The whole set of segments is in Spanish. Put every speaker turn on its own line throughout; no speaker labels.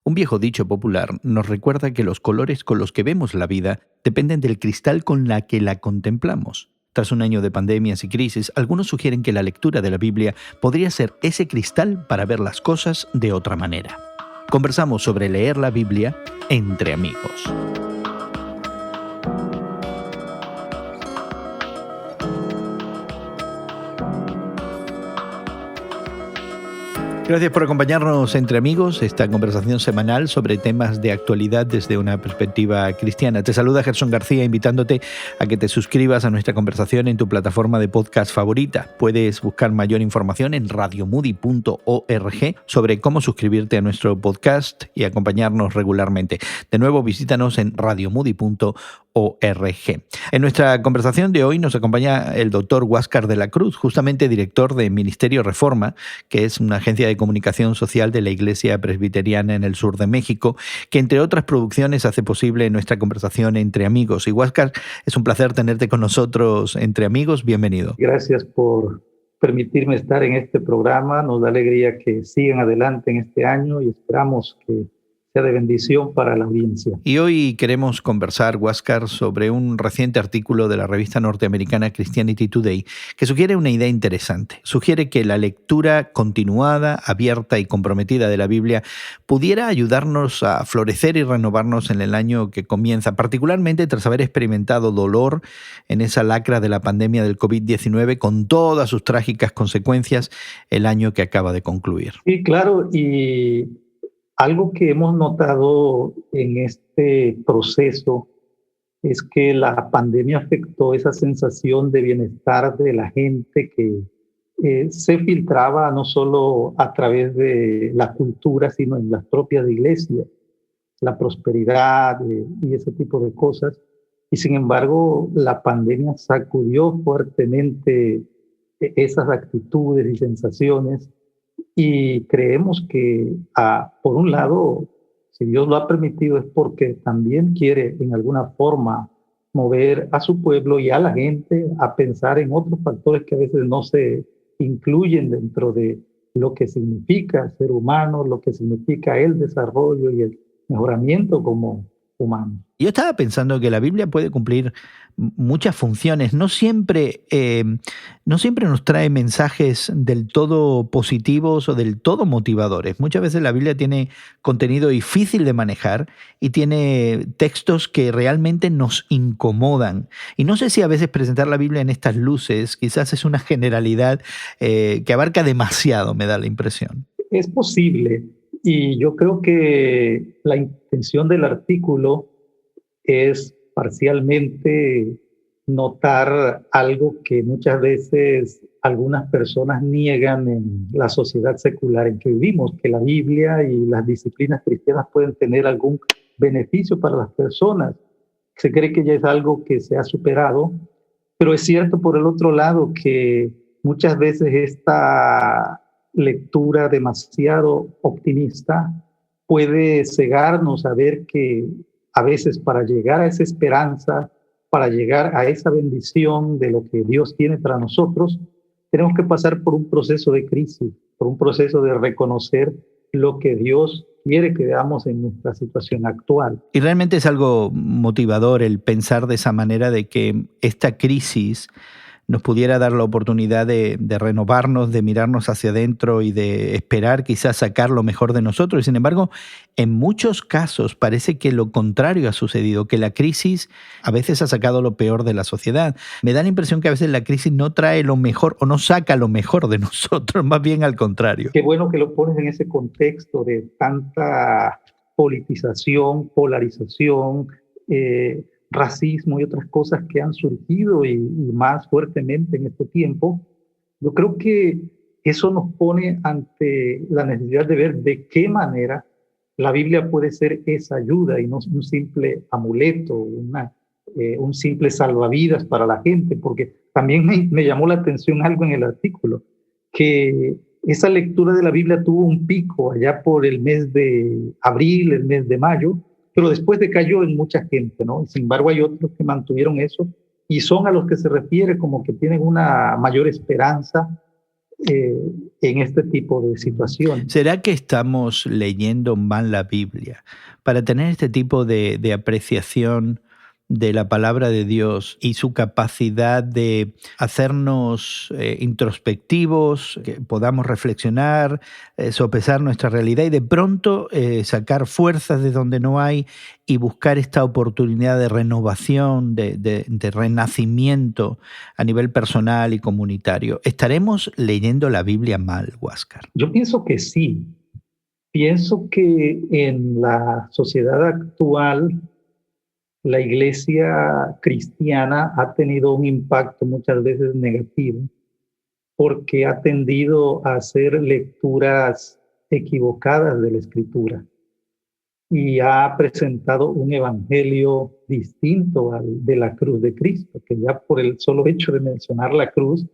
Un viejo dicho popular nos recuerda que los colores con los que vemos la vida dependen del cristal con la que la contemplamos. Tras un año de pandemias y crisis, algunos sugieren que la lectura de la Biblia podría ser ese cristal para ver las cosas de otra manera. Conversamos sobre leer la Biblia entre amigos. Gracias por acompañarnos entre amigos, esta conversación semanal sobre temas de actualidad desde una perspectiva cristiana. Te saluda Gerson García invitándote a que te suscribas a nuestra conversación en tu plataforma de podcast favorita. Puedes buscar mayor información en radiomoody.org sobre cómo suscribirte a nuestro podcast y acompañarnos regularmente. De nuevo, visítanos en radiomoody.org. En nuestra conversación de hoy nos acompaña el doctor Huáscar de la Cruz, justamente director de Ministerio Reforma, que es una agencia de comunicación social de la Iglesia Presbiteriana en el sur de México, que entre otras producciones hace posible nuestra conversación entre amigos. Y Huáscar, es un placer tenerte con nosotros entre amigos. Bienvenido.
Gracias por permitirme estar en este programa. Nos da alegría que sigan adelante en este año y esperamos que sea de bendición para la audiencia.
Y hoy queremos conversar, Huáscar, sobre un reciente artículo de la revista norteamericana Christianity Today que sugiere una idea interesante. Sugiere que la lectura continuada, abierta y comprometida de la Biblia pudiera ayudarnos a florecer y renovarnos en el año que comienza, particularmente tras haber experimentado dolor en esa lacra de la pandemia del COVID-19 con todas sus trágicas consecuencias el año que acaba de concluir.
Sí, claro, y algo que hemos notado en este proceso es que la pandemia afectó esa sensación de bienestar de la gente que se filtraba no solo a través de la cultura, sino en las propias iglesias, la prosperidad y ese tipo de cosas. Y sin embargo, la pandemia sacudió fuertemente esas actitudes y sensaciones. Y creemos que, por un lado, si Dios lo ha permitido es porque también quiere en alguna forma mover a su pueblo y a la gente a pensar en otros factores que a veces no se incluyen dentro de lo que significa ser humano, lo que significa el desarrollo y el mejoramiento como humano.
Yo estaba pensando que la Biblia puede cumplir muchas funciones. No siempre nos trae mensajes del todo positivos o del todo motivadores. Muchas veces la Biblia tiene contenido difícil de manejar y tiene textos que realmente nos incomodan. Y no sé si a veces presentar la Biblia en estas luces quizás es una generalidad que abarca demasiado, me da la impresión.
Es posible. Y yo creo que la intención del artículo es parcialmente notar algo que muchas veces algunas personas niegan en la sociedad secular en que vivimos, que la Biblia y las disciplinas cristianas pueden tener algún beneficio para las personas. Se cree que ya es algo que se ha superado, pero es cierto por el otro lado que muchas veces esta lectura demasiado optimista puede cegarnos a ver que a veces para llegar a esa esperanza, para llegar a esa bendición de lo que Dios tiene para nosotros, tenemos que pasar por un proceso de crisis, por un proceso de reconocer lo que Dios quiere que veamos en nuestra situación actual.
Y realmente es algo motivador el pensar de esa manera de que esta crisis nos pudiera dar la oportunidad de renovarnos, de mirarnos hacia adentro y de esperar quizás sacar lo mejor de nosotros. Y sin embargo, en muchos casos parece que lo contrario ha sucedido, que la crisis a veces ha sacado lo peor de la sociedad. Me da la impresión que a veces la crisis no trae lo mejor o no saca lo mejor de nosotros, más bien al contrario.
Qué bueno que lo pones en ese contexto de tanta politización, polarización, racismo y otras cosas que han surgido y más fuertemente en este tiempo. Yo creo que eso nos pone ante la necesidad de ver de qué manera la Biblia puede ser esa ayuda y no un simple amuleto, un simple salvavidas para la gente, porque también me llamó la atención algo en el artículo, que esa lectura de la Biblia tuvo un pico allá por el mes de abril, el mes de mayo, pero después decayó en mucha gente, ¿no? Sin embargo, hay otros que mantuvieron eso y son a los que se refiere como que tienen una mayor esperanza eh, en este tipo de situaciones.
¿Será que estamos leyendo mal la Biblia para tener este tipo de apreciación de la palabra de Dios y su capacidad de hacernos introspectivos, que podamos reflexionar, sopesar nuestra realidad y de pronto sacar fuerzas de donde no hay y buscar esta oportunidad de renovación, de renacimiento a nivel personal y comunitario? ¿Estaremos leyendo la Biblia mal, Huáscar?
Yo pienso que sí. Pienso que en la sociedad actual la iglesia cristiana ha tenido un impacto muchas veces negativo porque ha tendido a hacer lecturas equivocadas de la escritura y ha presentado un evangelio distinto al de la cruz de Cristo, que ya por el solo hecho de mencionar la cruz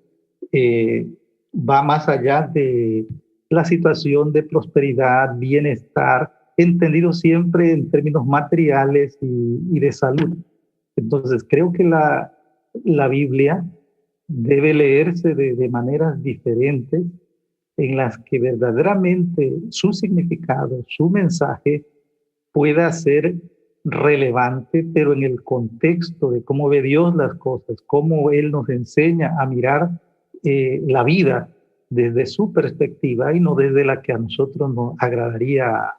eh, va más allá de la situación de prosperidad, bienestar, entendido siempre en términos materiales y de salud. Entonces, creo que la Biblia debe leerse de maneras diferentes en las que verdaderamente su significado, su mensaje pueda ser relevante, pero en el contexto de cómo ve Dios las cosas, cómo Él nos enseña a mirar la vida desde su perspectiva y no desde la que a nosotros nos agradaría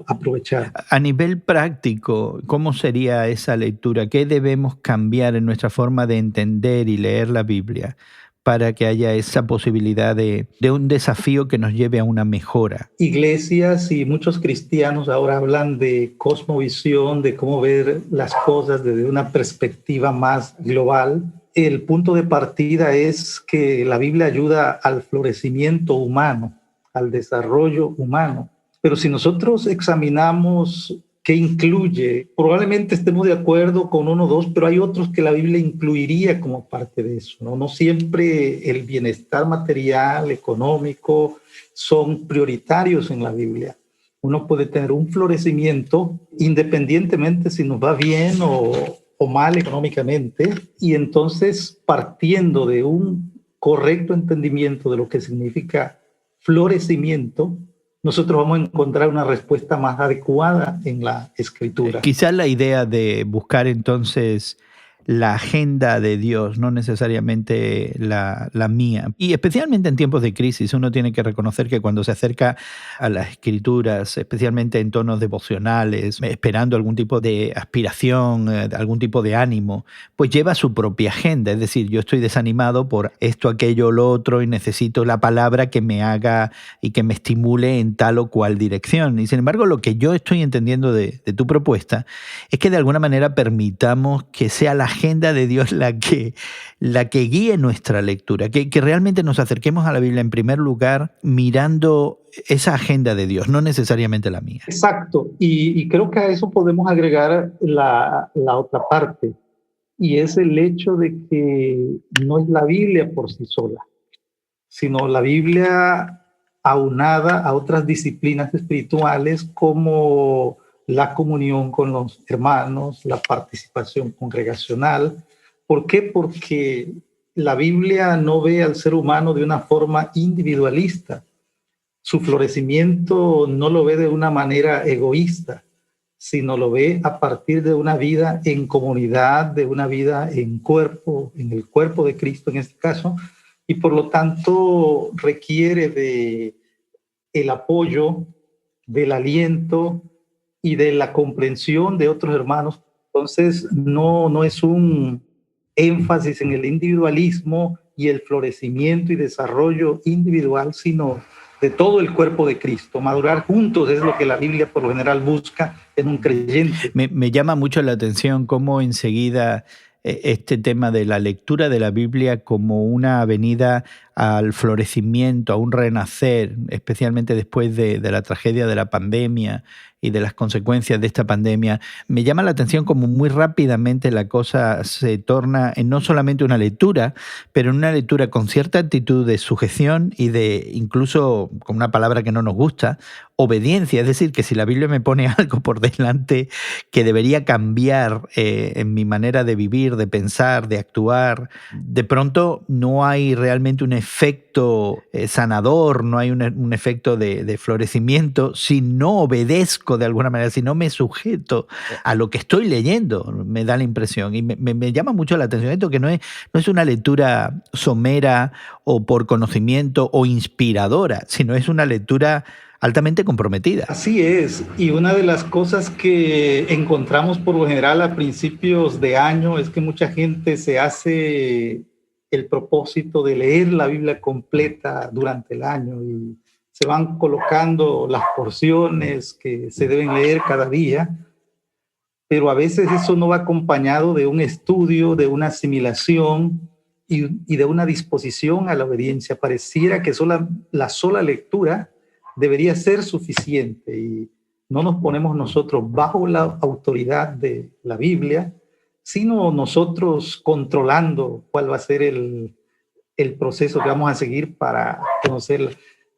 aprovechar.
A nivel práctico, ¿cómo sería esa lectura? ¿Qué debemos cambiar en nuestra forma de entender y leer la Biblia para que haya esa posibilidad de un desafío que nos lleve a una mejora?
Iglesias y muchos cristianos ahora hablan de cosmovisión, de cómo ver las cosas desde una perspectiva más global. El punto de partida es que la Biblia ayuda al florecimiento humano, al desarrollo humano. Pero si nosotros examinamos qué incluye, probablemente estemos de acuerdo con uno o dos, pero hay otros que la Biblia incluiría como parte de eso, ¿no? No siempre el bienestar material, económico, son prioritarios en la Biblia. Uno puede tener un florecimiento independientemente si nos va bien o mal económicamente, y entonces partiendo de un correcto entendimiento de lo que significa florecimiento, nosotros vamos a encontrar una respuesta más adecuada en la escritura.
Quizás la idea de buscar entonces la agenda de Dios, no necesariamente la mía. Y especialmente en tiempos de crisis, uno tiene que reconocer que cuando se acerca a las escrituras, especialmente en tonos devocionales, esperando algún tipo de aspiración, algún tipo de ánimo, pues lleva su propia agenda. Es decir, yo estoy desanimado por esto, aquello, lo otro, y necesito la palabra que me haga y que me estimule en tal o cual dirección. Y sin embargo, lo que yo estoy entendiendo de tu propuesta es que de alguna manera permitamos que sea la agenda de Dios la que guíe nuestra lectura, que realmente nos acerquemos a la Biblia en primer lugar mirando esa agenda de Dios, no necesariamente la mía.
Exacto, y creo que a eso podemos agregar la otra parte, y es el hecho de que no es la Biblia por sí sola, sino la Biblia aunada a otras disciplinas espirituales como la comunión con los hermanos, la participación congregacional. ¿Por qué? Porque la Biblia no ve al ser humano de una forma individualista. Su florecimiento no lo ve de una manera egoísta, sino lo ve a partir de una vida en comunidad, de una vida en cuerpo, en el cuerpo de Cristo en este caso, y por lo tanto requiere de el apoyo, del aliento y de la comprensión de otros hermanos. Entonces, no es un énfasis en el individualismo y el florecimiento y desarrollo individual, sino de todo el cuerpo de Cristo. Madurar juntos es lo que la Biblia por lo general busca en un creyente.
Me llama mucho la atención cómo enseguida este tema de la lectura de la Biblia como una avenida al florecimiento, a un renacer, especialmente después de la tragedia de la pandemia y de las consecuencias de esta pandemia, me llama la atención como muy rápidamente la cosa se torna en no solamente una lectura, pero en una lectura con cierta actitud de sujeción y de, incluso con una palabra que no nos gusta, obediencia. Es decir, que si la Biblia me pone algo por delante que debería cambiar en mi manera de vivir, de pensar, de actuar, de pronto no hay realmente un efecto sanador, no hay un efecto de florecimiento si no obedezco de alguna manera, si no me sujeto a lo que estoy leyendo, me da la impresión. Y me llama mucho la atención esto, que no es una lectura somera o por conocimiento o inspiradora, sino es una lectura altamente comprometida.
Así es, y una de las cosas que encontramos por lo general a principios de año es que mucha gente se hace el propósito de leer la Biblia completa durante el año y se van colocando las porciones que se deben leer cada día, pero a veces eso no va acompañado de un estudio, de una asimilación y de una disposición a la obediencia. Pareciera que la sola lectura debería ser suficiente y no nos ponemos nosotros bajo la autoridad de la Biblia, sino nosotros controlando cuál va a ser el proceso que vamos a seguir para conocerla.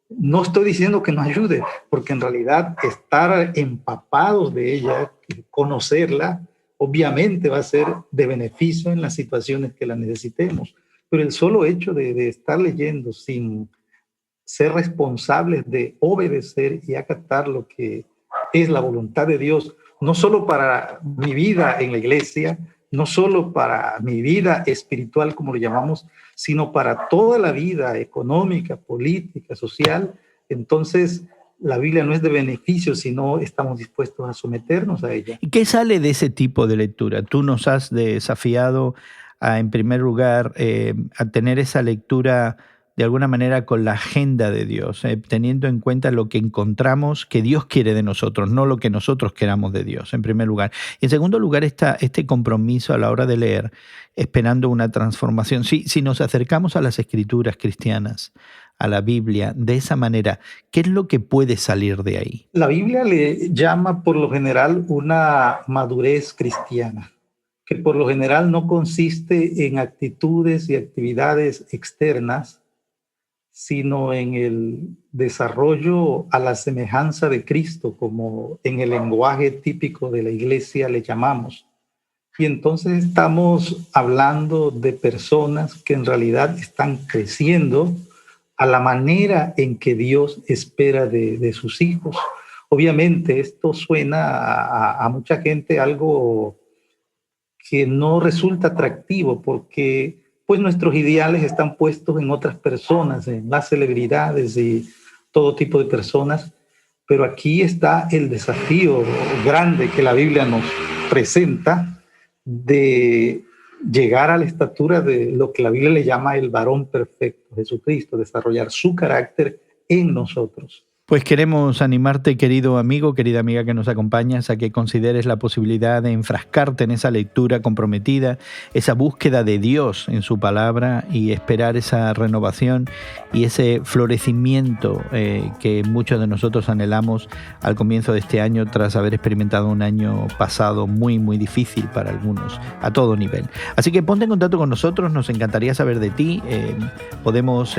No estoy diciendo que nos ayude, porque en realidad estar empapados de ella, conocerla, obviamente va a ser de beneficio en las situaciones que la necesitemos. Pero el solo hecho de estar leyendo sin ser responsables de obedecer y acatar lo que es la voluntad de Dios, no solo para mi vida en la iglesia, no solo para mi vida espiritual, como lo llamamos, sino para toda la vida económica, política, social. Entonces, la Biblia no es de beneficio si no estamos dispuestos a someternos a ella.
¿Y qué sale de ese tipo de lectura? Tú nos has desafiado en primer lugar, a tener esa lectura de alguna manera con la agenda de Dios, teniendo en cuenta lo que encontramos que Dios quiere de nosotros, no lo que nosotros queramos de Dios, en primer lugar. Y en segundo lugar, este compromiso a la hora de leer, esperando una transformación. Si nos acercamos a las escrituras cristianas, a la Biblia, de esa manera, ¿qué es lo que puede salir de ahí?
La Biblia le llama por lo general una madurez cristiana, que por lo general no consiste en actitudes y actividades externas, sino en el desarrollo a la semejanza de Cristo, como en el lenguaje típico de la iglesia le llamamos. Y entonces estamos hablando de personas que en realidad están creciendo a la manera en que Dios espera de sus hijos. Obviamente esto suena a mucha gente algo que no resulta atractivo, porque pues nuestros ideales están puestos en otras personas, en las celebridades y todo tipo de personas. Pero aquí está el desafío grande que la Biblia nos presenta de llegar a la estatura de lo que la Biblia le llama el varón perfecto, Jesucristo, desarrollar su carácter en nosotros.
Pues queremos animarte, querido amigo, querida amiga que nos acompañas, a que consideres la posibilidad de enfrascarte en esa lectura comprometida, esa búsqueda de Dios en su palabra y esperar esa renovación y ese florecimiento que muchos de nosotros anhelamos al comienzo de este año, tras haber experimentado un año pasado muy, muy difícil para algunos, a todo nivel. Así que ponte en contacto con nosotros, nos encantaría saber de ti. Podemos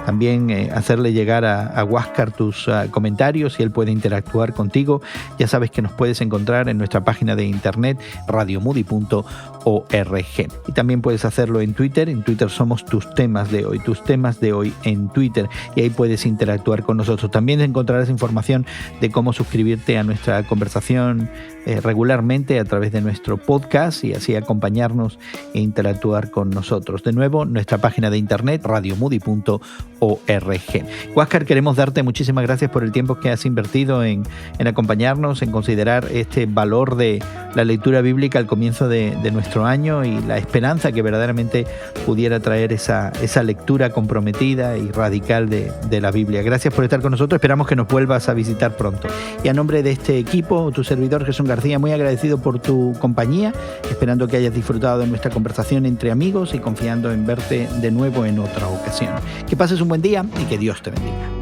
también hacerle llegar a Huáscar tus comentarios y él puede interactuar contigo. Ya sabes que nos puedes encontrar en nuestra página de internet radiomoody.org y también puedes hacerlo en Twitter. En Twitter somos tus temas de hoy en Twitter, y ahí puedes interactuar con nosotros. También encontrarás información de cómo suscribirte a nuestra conversación regularmente a través de nuestro podcast y así acompañarnos e interactuar con nosotros. De nuevo, nuestra página de internet radiomoody.org. Huáscar, queremos darte muchísimas gracias por el tiempo que has invertido en acompañarnos, en considerar este valor de la lectura bíblica al comienzo de nuestro año y la esperanza que verdaderamente pudiera traer esa lectura comprometida y radical de la Biblia. Gracias por estar con nosotros, esperamos que nos vuelvas a visitar pronto. Y a nombre de este equipo, tu servidor Jesús García, muy agradecido por tu compañía, esperando que hayas disfrutado de nuestra conversación entre amigos y confiando en verte de nuevo en otra ocasión. Que pases un buen día y que Dios te bendiga.